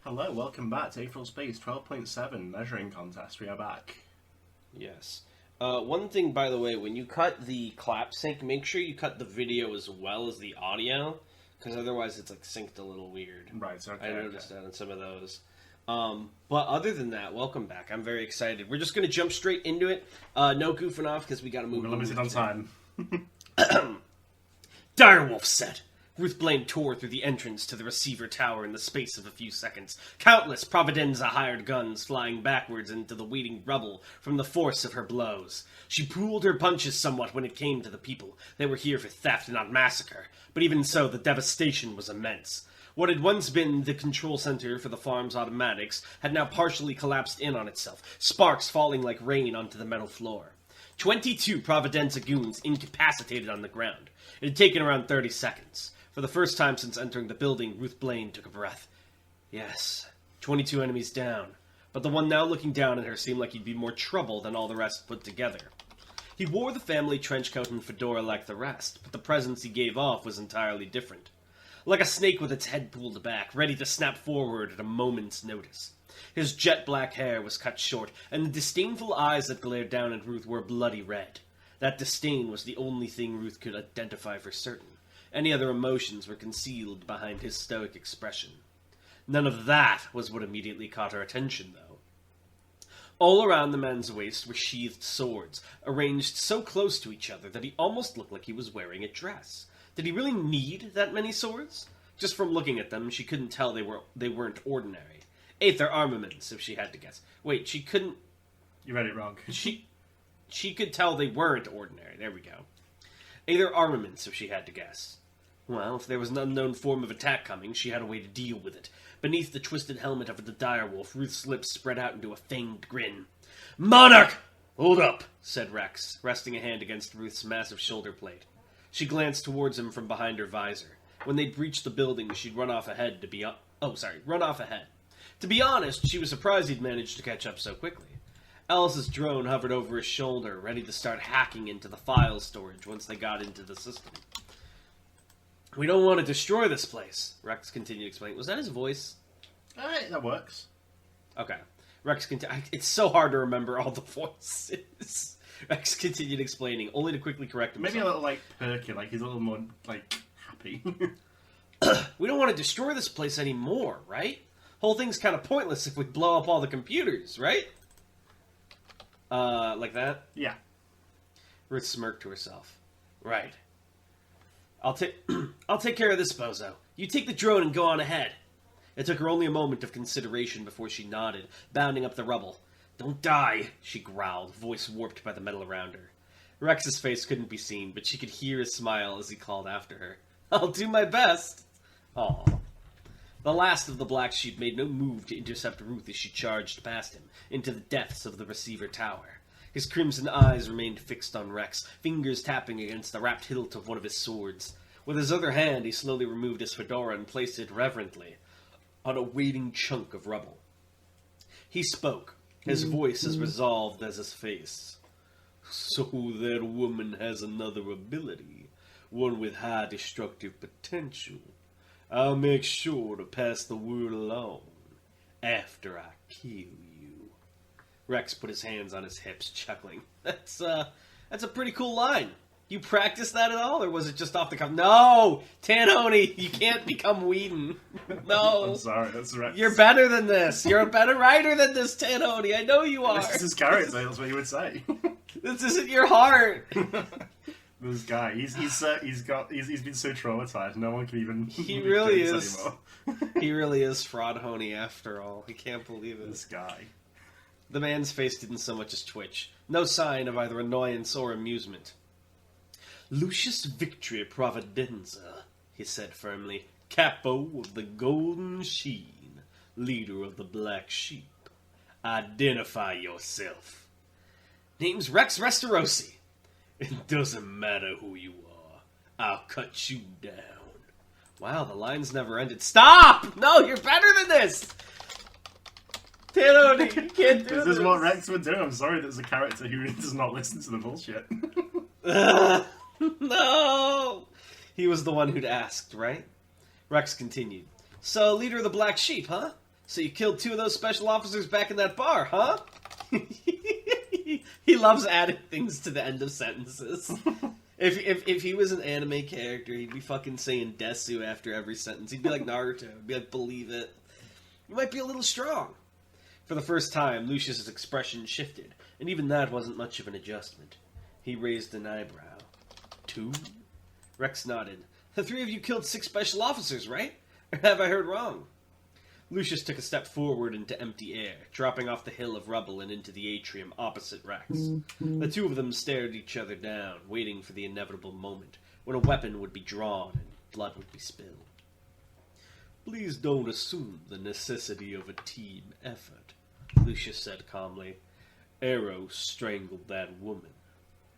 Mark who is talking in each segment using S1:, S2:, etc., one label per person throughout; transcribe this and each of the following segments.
S1: Hello, welcome back to Aetheral Space 12.7 measuring contest. We are back.
S2: Yes. One thing, by the way, when you cut the clap sync, make sure you cut the video as well as the audio, because otherwise it's like synced a little weird.
S1: Right, okay.
S2: I noticed that on some of those. But other than that, welcome back. I'm very excited. We're just going to jump straight into it. No goofing off, because we got to move.
S1: We're limited on time.
S2: Direwolf said. Ruth Blaine tore through the entrance to the receiver tower in the space of a few seconds, countless Providenza-hired guns flying backwards into the waiting rubble from the force of her blows. She pooled her punches somewhat when it came to the people. They were here for theft and not massacre, but even so, the devastation was immense. What had once been the control center for the farm's automatics had now partially collapsed in on itself, sparks falling like rain onto the metal floor. 22 Providenza goons incapacitated on the ground. It had taken around 30 seconds. For the first time since entering the building, Ruth Blaine took a breath. Yes, 22 enemies down, but the one now looking down at her seemed like he'd be more trouble than all the rest put together. He wore the family trench coat and fedora like the rest, but the presence he gave off was entirely different. Like a snake with its head pulled back, ready to snap forward at a moment's notice. His jet black hair was cut short, and the disdainful eyes that glared down at Ruth were bloody red. That disdain was the only thing Ruth could identify for certain. Any other emotions were concealed behind his stoic expression. None of that was what immediately caught her attention, though. All around the man's waist were sheathed swords, arranged so close to each other that he almost looked like he was wearing a dress. Did he really need that many swords? Just from looking at them, she couldn't tell they weren't ordinary. Aether armaments, if she had to guess. Wait, she couldn't...
S1: You read it wrong.
S2: She could tell they weren't ordinary. There we go. Aether armaments, if she had to guess. Well, if there was an unknown form of attack coming, she had a way to deal with it. Beneath the twisted helmet of the direwolf, Ruth's lips spread out into a fanged grin. "Monarch! Hold up," said Rex, resting a hand against Ruth's massive shoulder plate. She glanced towards him from behind her visor. When they'd reached the building, she'd run off ahead. To be honest, she was surprised he'd managed to catch up so quickly. Alice's drone hovered over his shoulder, ready to start hacking into the file storage once they got into the system. "We don't want to destroy this place," Rex continued explaining. Was that his voice?
S1: That works.
S2: Okay. Rex continued. It's so hard to remember all the voices. Rex continued explaining, only to quickly correct himself.
S1: Maybe a little, perky, he's a little more, happy.
S2: "We don't want to destroy this place anymore, right? Whole thing's kind of pointless if we blow up all the computers, right?" Like that?
S1: Yeah.
S2: Ruth smirked to herself. "Right. I'll take care of this, bozo. You take the drone and go on ahead." It took her only a moment of consideration before she nodded, bounding up the rubble. "Don't die," she growled, voice warped by the metal around her. Rex's face couldn't be seen, but she could hear his smile as he called after her. "I'll do my best." Aw. The last of the Black Sheep made no move to intercept Ruth as she charged past him, into the depths of the receiver tower. His crimson eyes remained fixed on Rex, fingers tapping against the wrapped hilt of one of his swords. With his other hand, he slowly removed his fedora and placed it reverently on a waiting chunk of rubble. He spoke, his voice as resolved as his face. "So that woman has another ability, one with high destructive potential. I'll make sure to pass the word along after I kill you." Rex put his hands on his hips, chuckling. That's a pretty cool line. You practiced that at all, or was it just off the cuff? No! Tanhoney, you can't become Whedon. No.
S1: I'm sorry, that's Rex.
S2: You're better than this. You're a better writer than this, Tanhoney. I know you are.
S1: This is his character, that's what you would say.
S2: This isn't your heart.
S1: This guy, he's been so traumatized, no one can even...
S2: He really is.
S1: Anymore.
S2: He really is Fraudhoney after all. I can't believe it.
S1: This guy.
S2: The man's face didn't so much as twitch. No sign of either annoyance or amusement. "Lucius Victory Providenza," he said firmly, "Capo of the Golden Sheen, leader of the Black Sheep. Identify yourself." "Name's Rex Restarosi." "It doesn't matter who you are. I'll cut you down." Wow, the lines never ended. Stop! No, you're better than this! Tanhoney, you can't do this.
S1: This is what Rex would do. I'm sorry there's a character who does not listen to the bullshit.
S2: No! He was the one who'd asked, right? Rex continued. "So, leader of the Black Sheep, huh? So you killed 2 of those special officers back in that bar, huh? He loves adding things to the end of sentences. If he was an anime character, he'd be fucking saying Desu after every sentence. He'd be like Naruto. He'd be like, believe it. You might be a little strong. For the first time, Lucius's expression shifted, and even that wasn't much of an adjustment. He raised an eyebrow. 2? Rex nodded. The 3 of you killed 6 special officers, right? Or have I heard wrong? Lucius took a step forward into empty air, dropping off the hill of rubble and into the atrium opposite Rex. The 2 of them stared each other down, waiting for the inevitable moment when a weapon would be drawn and blood would be spilled. Please don't assume the necessity of a team effort, Lucius said calmly. Eros strangled that woman,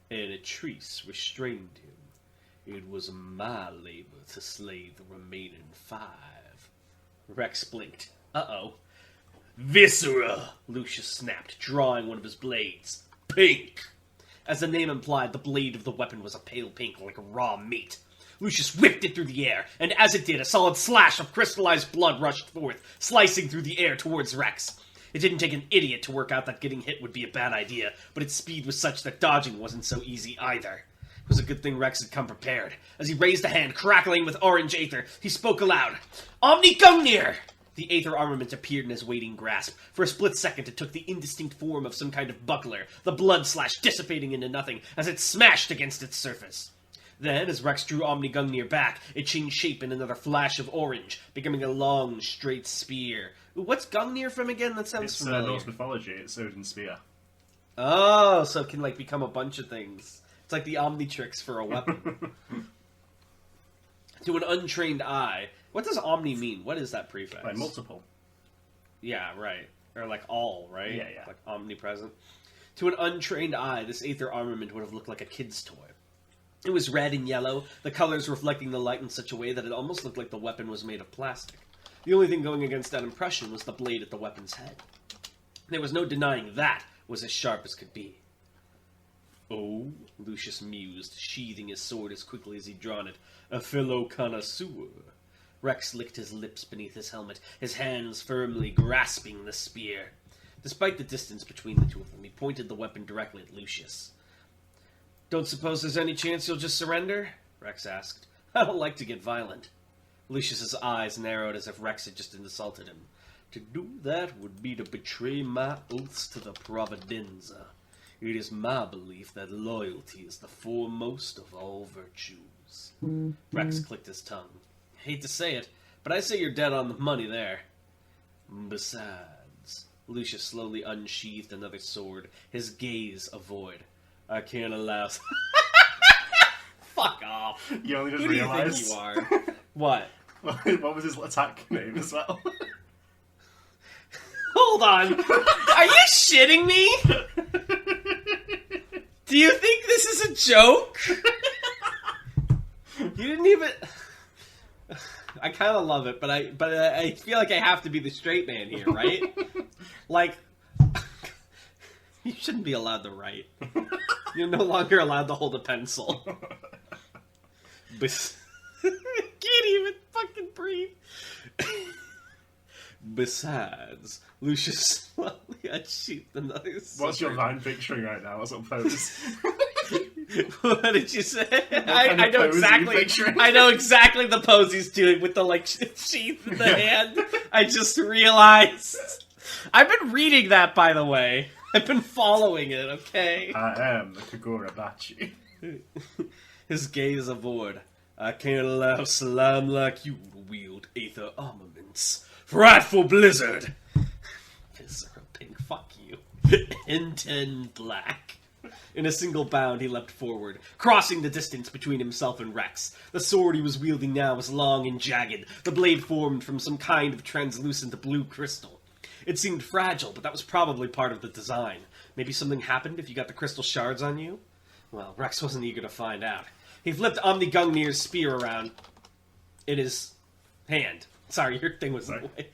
S2: and Atrice restrained him. It was my labor to slay the remaining 5. Rex blinked. Uh-oh. Viscera! Lucius snapped, drawing one of his blades. Pink! As the name implied, the blade of the weapon was a pale pink, like raw meat. Lucius whipped it through the air, and as it did, a solid slash of crystallized blood rushed forth, slicing through the air towards Rex. It didn't take an idiot to work out that getting hit would be a bad idea, but its speed was such that dodging wasn't so easy either. It was a good thing Rex had come prepared. As he raised a hand, crackling with orange aether, he spoke aloud. Omni Gungnir! The aether armament appeared in his waiting grasp. For a split second, it took the indistinct form of some kind of buckler, the blood slash dissipating into nothing as it smashed against its surface. Then, as Rex drew Omni Gungnir back, it changed shape in another flash of orange, becoming a long, straight spear. What's Gungnir from again? That sounds familiar.
S1: It's Norse mythology. It's Odin's spear.
S2: Oh, so it can, like, become a bunch of things. It's like the Omnitrix for a weapon. To an untrained eye, what does Omni mean? What is that prefix?
S1: Like multiple.
S2: Yeah, right. Or like all, right?
S1: Yeah.
S2: Like omnipresent. To an untrained eye, this aether armament would have looked like a kid's toy. It was red and yellow, the colors reflecting the light in such a way that it almost looked like the weapon was made of plastic. The only thing going against that impression was the blade at the weapon's head. There was no denying that was as sharp as could be. Oh, Lucius mused, sheathing his sword as quickly as he'd drawn it. A fellow connoisseur. Rex licked his lips beneath his helmet, his hands firmly grasping the spear. Despite the distance between the 2 of them, he pointed the weapon directly at Lucius. Don't suppose there's any chance you'll just surrender? Rex asked. I don't like to get violent. Lucius's eyes narrowed as if Rex had just insulted him. To do that would be to betray my oaths to the Providenza. It is my belief that loyalty is the foremost of all virtues. Rex clicked his tongue. Hate to say it, but I say you're dead on the money there. Besides, Lucius slowly unsheathed another sword, his gaze a void. I can't allow... Fuck off.
S1: You only just
S2: Who
S1: realised.
S2: do you think you are? What?
S1: What was his attack name as well?
S2: Hold on. Are you shitting me? Do you think this is a joke? You didn't even... I kind of love it, but I feel like I have to be the straight man here, right? Like, you shouldn't be allowed to write. You're no longer allowed to hold a pencil. Can't even fucking breathe. Besides, Lucius slowly unsheathed another sword.
S1: What's your mind picturing right now? What's up, pose?
S2: What did you say?
S1: Kind
S2: I
S1: of
S2: know
S1: pose are you
S2: exactly.
S1: picturing?
S2: I know exactly the pose he's doing with the like sheath in the hand. I just realized. I've been reading that, by the way. I've been following it. Okay.
S1: I am the Kagura Bachi.
S2: His gaze avoid. I can't allow slime like you to wield aether armaments. Frightful blizzard. Viscera pink. Fuck you. N10 black. In a single bound, he leapt forward, crossing the distance between himself and Rex. The sword he was wielding now was long and jagged, the blade formed from some kind of translucent blue crystal. It seemed fragile, but that was probably part of the design. Maybe something happened if you got the crystal shards on you? Well, Rex wasn't eager to find out. He flipped Omni Gungnir's spear around in his hand. Sorry, your thing was in the way.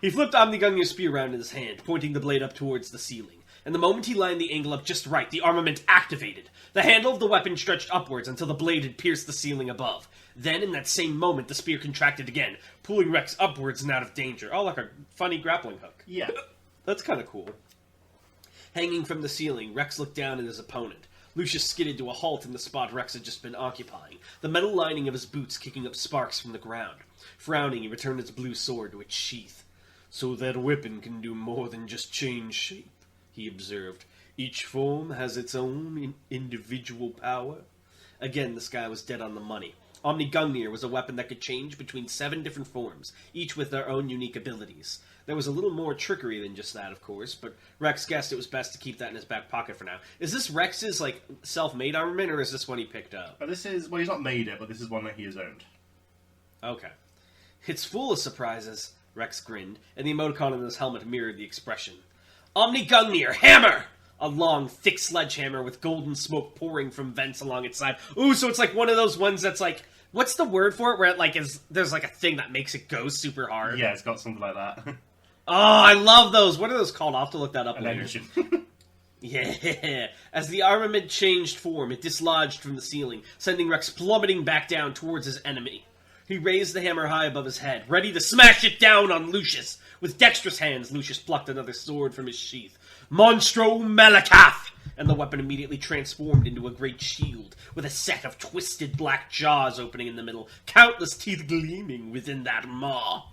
S2: He flipped Omni Gungnir's spear around in his hand, pointing the blade up towards the ceiling. and the moment he lined the angle up just right, the armament activated. The handle of the weapon stretched upwards until the blade had pierced the ceiling above. Then, in that same moment, the spear contracted again, pulling Rex upwards and out of danger. Oh, like a funny grappling hook.
S1: Yeah.
S2: That's kind of cool. Hanging from the ceiling, Rex looked down at his opponent. Lucius skidded to a halt in the spot Rex had just been occupying, the metal lining of his boots kicking up sparks from the ground. Frowning, he returned his blue sword to its sheath. "So that weapon can do more than just change shape," he observed. "Each form has its own individual power." Again, this guy was dead on the money. Omni Gungnir was a weapon that could change between 7 different forms, each with their own unique abilities. There was a little more trickery than just that, of course, but Rex guessed it was best to keep that in his back pocket for now. Is this Rex's, self-made armament, or is this one he picked up?
S1: This is, well, he's not made it, but this is one that he has owned.
S2: Okay. "It's full of surprises," Rex grinned, and the emoticon on his helmet mirrored the expression. "Omni Gungnir, hammer!" A long, thick sledgehammer with golden smoke pouring from vents along its side. Ooh, so it's like one of those ones that's like... What's the word for it, where it there's a thing that makes it go super hard?
S1: Yeah, it's got something like that.
S2: Oh, I love those! What are those called? I'll have to look that up later.
S1: Engine.
S2: Yeah. As the armament changed form, it dislodged from the ceiling, sending Rex plummeting back down towards his enemy. He raised the hammer high above his head, ready to smash it down on Lucius. With dexterous hands, Lucius plucked another sword from his sheath. "Monstro Malakath!" And the weapon immediately transformed into a great shield, with a set of twisted black jaws opening in the middle, countless teeth gleaming within that maw.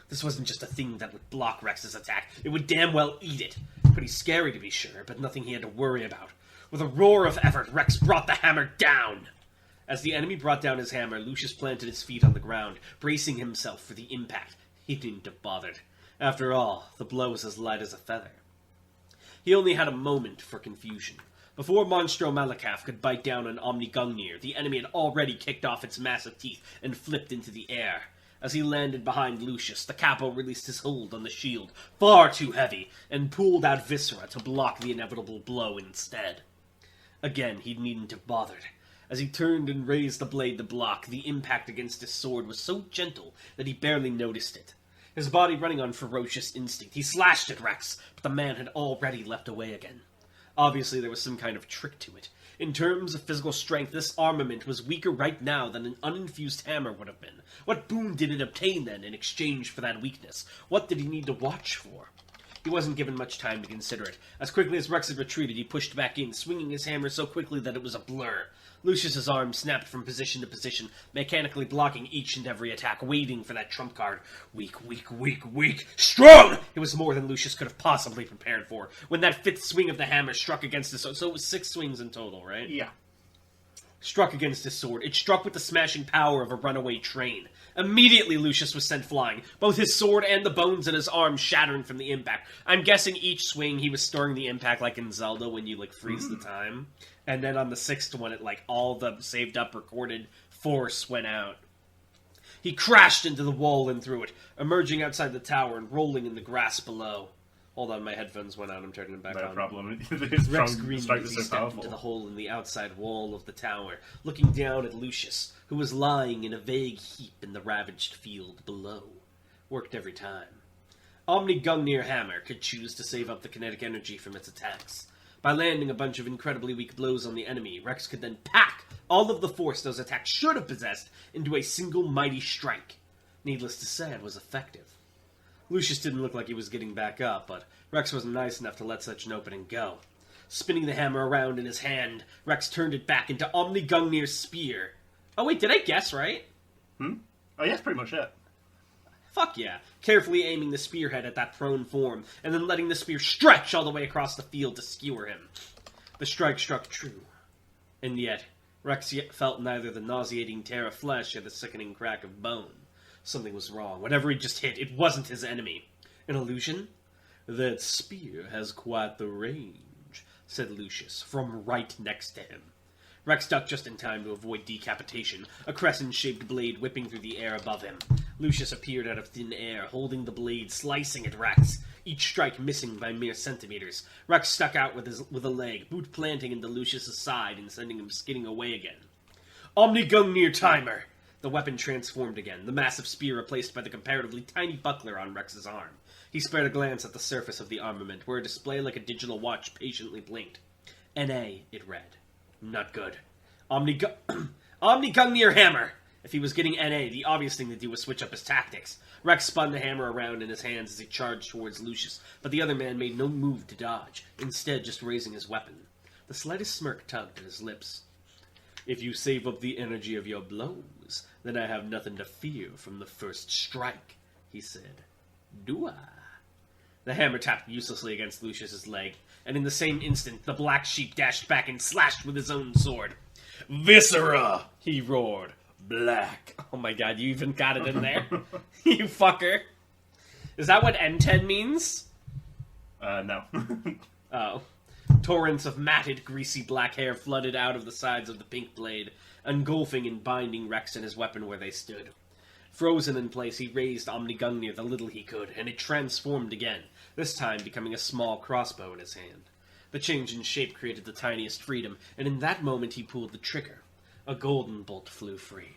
S2: This wasn't just a thing that would block Rex's attack, it would damn well eat it. Pretty scary to be sure, but nothing he had to worry about. With a roar of effort, Rex brought the hammer down. As the enemy brought down his hammer, Lucius planted his feet on the ground, bracing himself for the impact. He didn't have bothered. After all, the blow was as light as a feather. He only had a moment for confusion. Before Monstro Malakath could bite down on Omni Gungnir, the enemy had already kicked off its massive teeth and flipped into the air. As he landed behind Lucius, the capo released his hold on the shield, far too heavy, and pulled out Viscera to block the inevitable blow instead. Again, he needn't have bothered. As he turned and raised the blade to block, the impact against his sword was so gentle that he barely noticed it. His body running on ferocious instinct, he slashed at Rex, but the man had already leapt away again. Obviously, there was some kind of trick to it. In terms of physical strength, this armament was weaker right now than an uninfused hammer would have been. What boon did it obtain, then, in exchange for that weakness? What did he need to watch for? He wasn't given much time to consider it. As quickly as Rex had retreated, he pushed back in, swinging his hammer so quickly that it was a blur. Lucius's arm snapped from position to position, mechanically blocking each and every attack, waiting for that trump card. Weak, weak, weak, weak, strong! It was more than Lucius could have possibly prepared for. When that 5th swing of the hammer struck against his sword, so it was 6 swings in total, right?
S1: Yeah.
S2: Struck against his sword. It struck with the smashing power of a runaway train. Immediately, Lucius was sent flying, both his sword and the bones in his arm shattering from the impact. I'm guessing each swing he was storing the impact like in Zelda when you, freeze the time. And then on the 6th one, all the saved up recorded force went out. He crashed into the wall and through it, emerging outside the tower and rolling in the grass below. Hold on, my headphones went out. I'm turning them back on.
S1: No problem.
S2: Rex grinned as he stepped into the hole in the outside wall of the tower, looking down at Lucius, who was lying in a vague heap in the ravaged field below. Worked every time. Omni Gungnir Hammer could choose to save up the kinetic energy from its attacks. By landing a bunch of incredibly weak blows on the enemy, Rex could then pack all of the force those attacks should have possessed into a single mighty strike. Needless to say, it was effective. Lucius didn't look like he was getting back up, but Rex wasn't nice enough to let such an opening go. Spinning the hammer around in his hand, Rex turned it back into Omni Gungnir's spear. Oh wait, did I guess right?
S1: Oh yeah, that's pretty much it.
S2: Fuck yeah. Carefully aiming the spearhead at that prone form, and then letting the spear stretch all the way across the field to skewer him. The strike struck true. And yet, Rex felt neither the nauseating tear of flesh or the sickening crack of bone. Something was wrong. Whatever he just hit, it wasn't his enemy. An illusion? "That spear has quite the range," said Lucius, from right next to him. Rex ducked just in time to avoid decapitation, a crescent-shaped blade whipping through the air above him. Lucius appeared out of thin air, holding the blade, slicing at Rex, each strike missing by mere centimeters. Rex stuck out with a leg, boot planting into Lucius's side and sending him skidding away again. "Omni Gungnir Timer!" The weapon transformed again, the massive spear replaced by the comparatively tiny buckler on Rex's arm. He spared a glance at the surface of the armament, where a display like a digital watch patiently blinked. N.A., it read. Not good. Omnigungnir Hammer! If he was getting N.A., the obvious thing to do was switch up his tactics. Rex spun the hammer around in his hands as he charged towards Lucius, but the other man made no move to dodge, instead just raising his weapon. The slightest smirk tugged at his lips. If you save up the energy of your blows, then I have nothing to fear from the first strike, he said. Do I? The hammer tapped uselessly against Lucius's leg, and in the same instant, the black sheep dashed back and slashed with his own sword. Viscera! He roared. Black. Oh my god, you even got it in there? You fucker. Is that what N10 means?
S1: No.
S2: Oh. Torrents of matted, greasy black hair flooded out of the sides of the pink blade, engulfing and binding Rex and his weapon where they stood. Frozen in place, he raised Omnigungnir the little he could, and it transformed again, this time becoming a small crossbow in his hand. The change in shape created the tiniest freedom, and in that moment he pulled the trigger. A golden bolt flew free.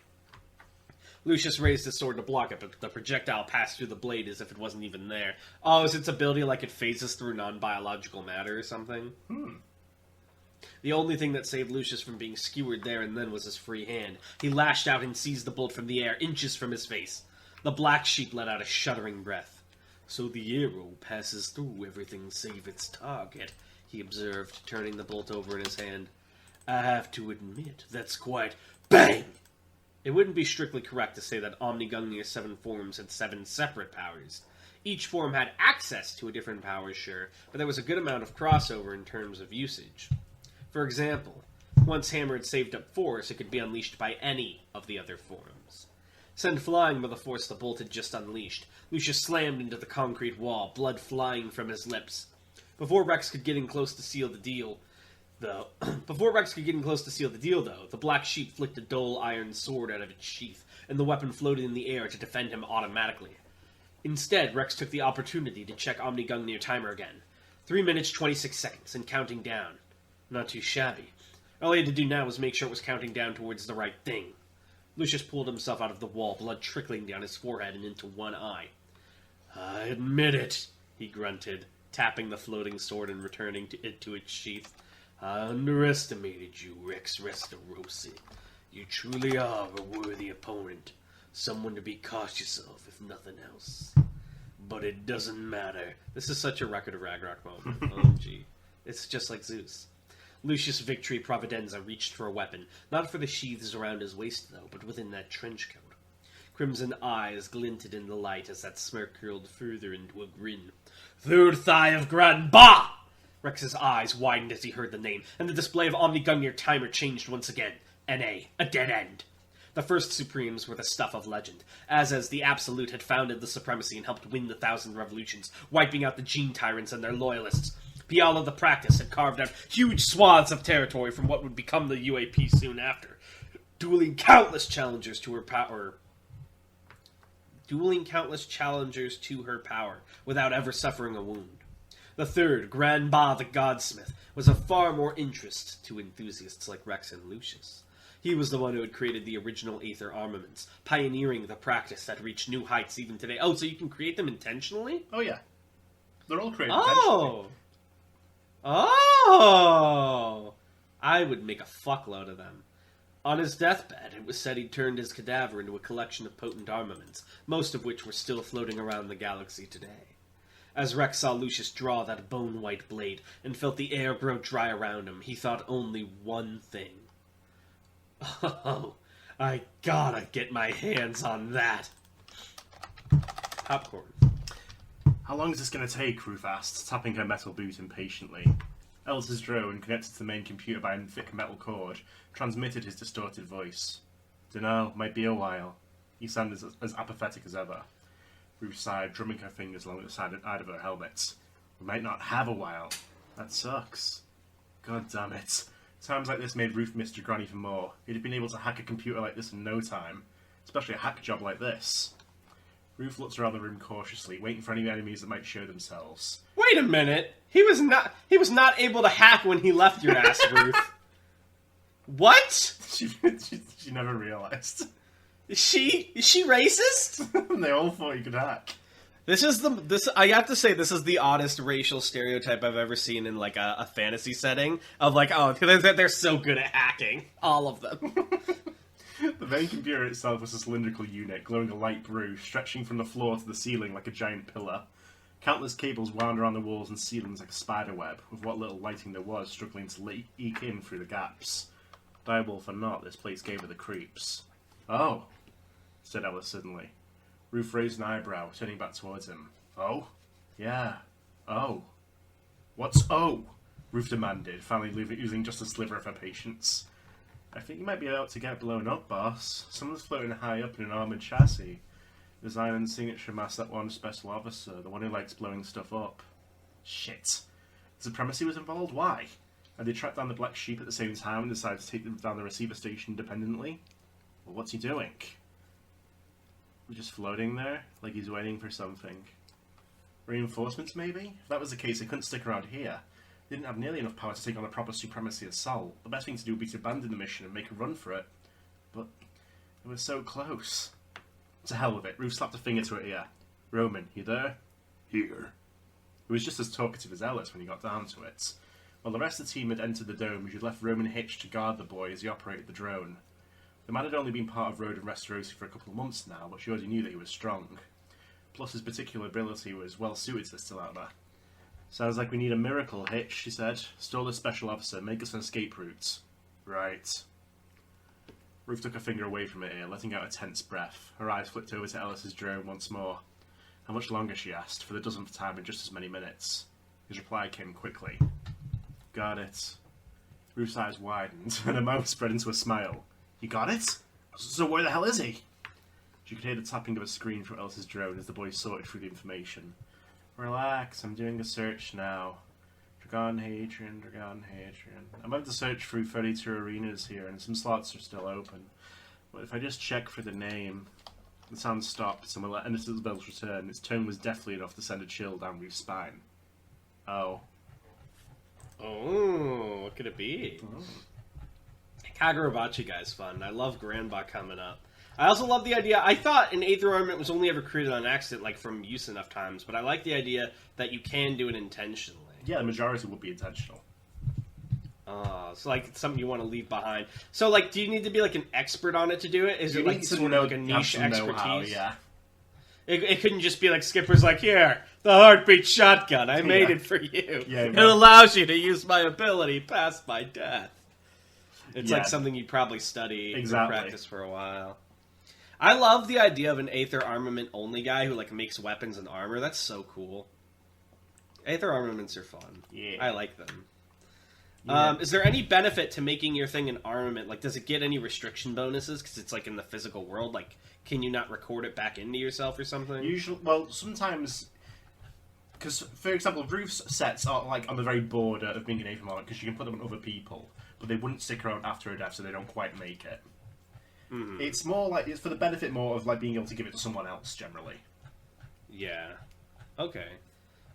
S2: Lucius raised his sword to block it, but the projectile passed through the blade as if it wasn't even there. Oh, is its ability like it phases through non-biological matter or something? The only thing that saved Lucius from being skewered there and then was his free hand. He lashed out and seized the bolt from the air, inches from his face. The black sheep let out a shuddering breath. So the arrow passes through everything save its target, he observed, turning the bolt over in his hand. I have to admit, that's quite... BANG! It wouldn't be strictly correct to say that Omnigungnir's 7 forms had 7 separate powers. Each form had access to a different power, sure, but there was a good amount of crossover in terms of usage. For example, once Hammer had saved up force, it could be unleashed by any of the other forms. Sent flying by the force the bolt had just unleashed, Lucius slammed into the concrete wall, blood flying from his lips. Before Rex could get in close to seal the deal, though, the black sheep flicked a dull iron sword out of its sheath, and the weapon floated in the air to defend him automatically. Instead, Rex took the opportunity to check Omnigungnir timer again. 3 minutes, 26 seconds, and counting down. Not too shabby. All he had to do now was make sure it was counting down towards the right thing. Lucius pulled himself out of the wall, blood trickling down his forehead and into one eye. I admit it, he grunted, tapping the floating sword and returning it to its sheath. I underestimated you, Rex Restarosi. You truly are a worthy opponent. Someone to be cautious of, if nothing else. But it doesn't matter. This is such a Record of Ragnarok moment. OMG. It's just like Zeus. Lucius Victory Providenza reached for a weapon, not for the sheaths around his waist, though, but within that trench coat. Crimson eyes glinted in the light as that smirk curled further into a grin. Third Thigh of Gran Ba! Rex's eyes widened as he heard the name, and the display of Omnigungnir timer changed once again. N.A., a dead end. The first Supremes were the stuff of legend, as the Absolute had founded the Supremacy and helped win the 1,000 revolutions, wiping out the Gene Tyrants and their loyalists. Piala the Practice had carved out huge swaths of territory from what would become the UAP soon after, dueling countless challengers to her power without ever suffering a wound. The third, Gran Ba the Godsmith, was of far more interest to enthusiasts like Rex and Lucius. He was the one who had created the original Aether armaments, pioneering the practice that reached new heights even today. Oh, so you can create them intentionally?
S1: Oh, yeah. They're all created intentionally.
S2: Oh! I would make a fuckload of them. On his deathbed, it was said he'd turned his cadaver into a collection of potent armaments, most of which were still floating around the galaxy today. As Rex saw Lucius draw that bone-white blade and felt the air grow dry around him, he thought only one thing. Oh, I gotta get my hands on that. Popcorn.
S1: How long is this going to take, Ruth asked, tapping her metal boot impatiently. Elsa's drone, connected to the main computer by a thick metal cord, transmitted his distorted voice. Dunno, might be a while. He sounded as apathetic as ever. Ruth sighed, drumming her fingers along the side of her helmet. We might not have a while. That sucks. God damn it. Times like this made Ruth miss Jagran even more. He'd have been able to hack a computer like this in no time. Especially a hack job like this. Ruth looked around the room cautiously, waiting for any enemies that might show themselves.
S2: Wait a minute! He was not able to hack when he left your ass, Ruth. What?
S1: She never realised.
S2: Is she racist?
S1: They all thought he could hack.
S2: I have to say, this is the oddest racial stereotype I've ever seen in like a fantasy setting of like, oh, they're so good at hacking, all of them.
S1: The main computer itself was a cylindrical unit, glowing a light blue, stretching from the floor to the ceiling like a giant pillar. Countless cables wound around the walls and ceilings like a spider web, with what little lighting there was struggling to eke in through the gaps. Direwolf or not, this place gave her the creeps. Oh, said Ellis suddenly. Ruth raised an eyebrow, turning back towards him. Oh? Yeah. Oh. What's oh? Ruth demanded, finally using just a sliver of her patience. I think you might be about to get blown up, boss. Someone's floating high up in an armoured chassis. Design and signature mask that one special officer, the one who likes blowing stuff up. Shit. Supremacy was involved? Why? Had they tracked down the black sheep at the same time and decided to take them down the receiver station independently? Well, what's he doing? Just floating there, like he's waiting for something. Reinforcements, maybe? If that was the case, they couldn't stick around here. They didn't have nearly enough power to take on a proper supremacy assault. The best thing to do would be to abandon the mission and make a run for it. But it was so close. To hell with it. Ruth slapped a finger to her ear. Roman, you there? Here. He was just as talkative as Ellis when he got down to it. While the rest of the team had entered the dome, she had left Roman hitched to guard the boy as he operated the drone. The man had only been part of Road and Restoration for a couple of months now, but she already knew that he was strong. Plus, his particular ability was well suited to this Stilata. Sounds like we need a miracle, Hitch, she said. Stall the special officer, make us an escape route. Right. Ruth took her finger away from her ear, letting out a tense breath. Her eyes flipped over to Ellis's drone once more. How much longer, she asked, for the dozenth time in just as many minutes. His reply came quickly. Got it. Ruth's eyes widened, and her mouth spread into a smile. You got it? So where the hell is he? She could hear the tapping of a screen from Ellis's drone as the boy sorted through the information. Relax, I'm doing a search now. Dragon Hadrian. I'm about to search through 32 arenas here, and some slots are still open. But if I just check for the name... The sound stopped, and we'll let Isabel's return. Its tone was deathly enough to send a chill down Ruth's spine. Oh.
S2: Oh, what could it be?
S1: Oh.
S2: Kagurabachi guy's fun. I love Granbach coming up. I also love the idea... I thought an Aether Armament was only ever created on accident, like from use enough times, but I like the idea that you can do it intentionally.
S1: Yeah, the majority would be intentional.
S2: So like it's something you want to leave behind. So like, do you need to be like an expert on it to do it? Is it like sort of like a niche expertise?
S1: Yeah.
S2: It couldn't just be like Skipper's like, here, the heartbeat shotgun. I made it for you.
S1: Yeah,
S2: it allows you to use my ability past my death. It's
S1: Yeah.
S2: like something you'd probably study and
S1: Exactly.
S2: practice for a while. I love the idea of an Aether Armament only guy who like makes weapons and armor. That's so cool. Aether Armaments are fun.
S1: Yeah.
S2: I like them.
S1: Yeah.
S2: Is there any benefit to making your thing an armament? Like, does it get any restriction bonuses because it's like in the physical world? Like, can you not record it back into yourself or something?
S1: Usually, well, sometimes, because for example, Ruth's sets are like on the very border of being an Aether Armament because you can put them on other people, but they wouldn't stick around after her death, so they don't quite make it.
S2: Mm-hmm.
S1: It's more like it's for the benefit more of like being able to give it to someone else generally.
S2: Yeah. Okay.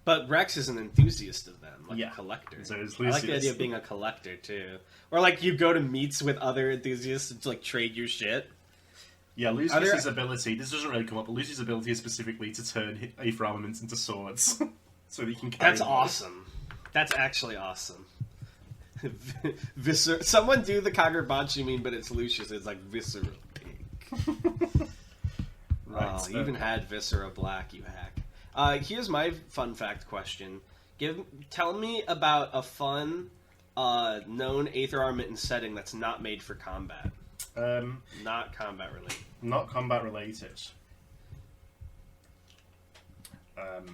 S2: But Rex is an enthusiast of them, like
S1: Yeah.
S2: a collector.
S1: So is
S2: I like the
S1: Lucius.
S2: idea of being a collector too, or like you go to meets with other enthusiasts to like trade your shit.
S1: Yeah, Lucius's ability. This doesn't really come up, but Lucius's ability is specifically to turn Aether Armaments into swords, so that you can carry
S2: That's
S1: them.
S2: awesome. That's actually awesome. Someone do the Kagurabachi meme, but it's Lucius. It's like visceral pink.
S1: Right.
S2: You even had Viscera Black, you hack. Here's my fun fact question. Tell me about a fun, known Aether Armament setting that's not made for combat.
S1: Not
S2: combat related.
S1: Not combat related. Okay.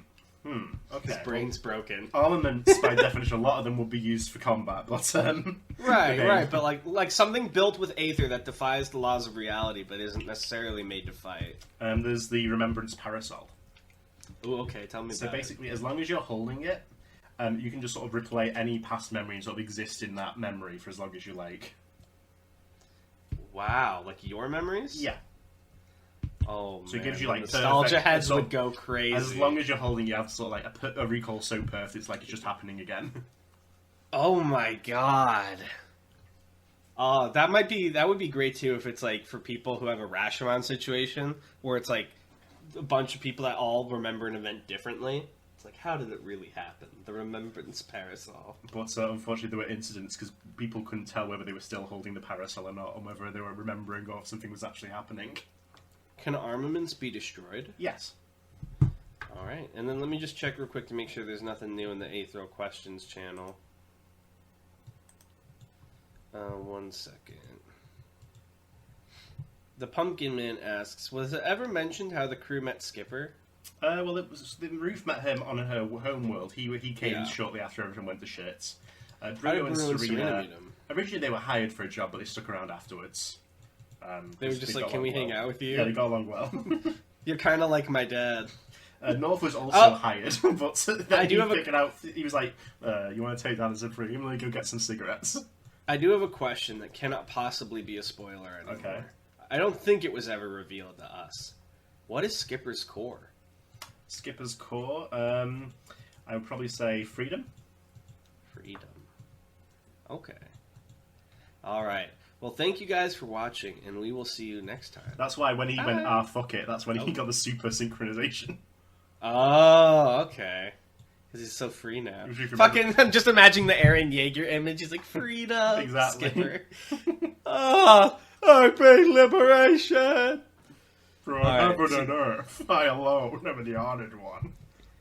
S2: His brain's broken.
S1: Armaments, by definition, a lot of them would be used for combat, but
S2: Right,
S1: okay.
S2: right, but like something built with Aether that defies the laws of reality, but isn't necessarily made to fight.
S1: There's the Remembrance Parasol.
S2: Ooh, okay, tell me
S1: So
S2: about
S1: basically, as long as you're holding it, you can just sort of replay any past memory and sort of exist in that memory for as long as you like.
S2: it. Wow, like your memories?
S1: Yeah.
S2: Oh,
S1: So it
S2: man,
S1: gives you,
S2: the
S1: like,
S2: nostalgia
S1: perfect-
S2: heads
S1: so-
S2: would go crazy.
S1: As long as you're holding it, you have sort of like a recall so perfect, it's like it's just happening again.
S2: Oh my god. Oh, that would be great too if it's like for people who have a Rashomon situation where it's like a bunch of people that all remember an event differently. It's like, how did it really happen? The Remembrance Parasol.
S1: But unfortunately, there were incidents because people couldn't tell whether they were still holding the parasol or not, or whether they were remembering or if something was actually happening.
S2: Can armaments be destroyed?
S1: Yes.
S2: Alright, and then let me just check real quick to make sure there's nothing new in the Aetheral Questions channel. 1 second. The Pumpkin Man asks, was it ever mentioned how the crew met Skipper?
S1: Well, it was the Ruth met him on her home world. He came
S2: Yeah.
S1: shortly after everything went to shit.
S2: How did
S1: Bruno and
S2: Bruno and Serena
S1: Serena.
S2: meet him?
S1: Originally, they were hired for a job, but they stuck around afterwards.
S2: They were just like, can we hang out with you?
S1: Yeah, they got along well.
S2: You're kind of like my dad.
S1: North was also hired, but then
S2: I do have
S1: figured out. He was like, "You want to take that as a free? I'm gonna go get some cigarettes."
S2: I do have a question that cannot possibly be a spoiler anymore.
S1: Okay.
S2: I don't think it was ever revealed to us. What is Skipper's core?
S1: Skipper's core. I would probably say freedom.
S2: Freedom. Okay. All right. Well, thank you guys for watching, and we will see you next time.
S1: That's why when he
S2: Bye.
S1: went, fuck it, that's when he got the super synchronization.
S2: Oh, okay. Because he's so free now.
S1: If you can
S2: Fucking, I'm just imagining the Eren Yeager image. He's like, freedom,
S1: Exactly.
S2: Skipper. Oh, I bring liberation.
S1: For
S2: All right,
S1: heaven
S2: so-
S1: and earth, I alone am the honored one.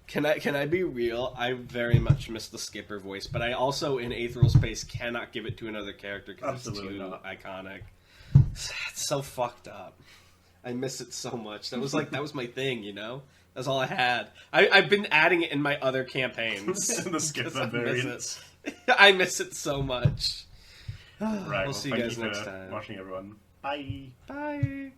S2: Can I be real? I very much miss the Skipper voice, but I also, in Aetheral Space, cannot give it to another character because it's
S1: Absolutely
S2: too
S1: not.
S2: iconic. It's so fucked up. I miss it so much. That was my thing, you know? That's all I had. I've been adding it in my other campaigns.
S1: The Skipper
S2: 'Cause I miss
S1: variants.
S2: it. I miss it so much.
S1: Right,
S2: We'll see you
S1: thank
S2: guys
S1: for
S2: next time.
S1: watching, everyone. Bye.
S2: Bye.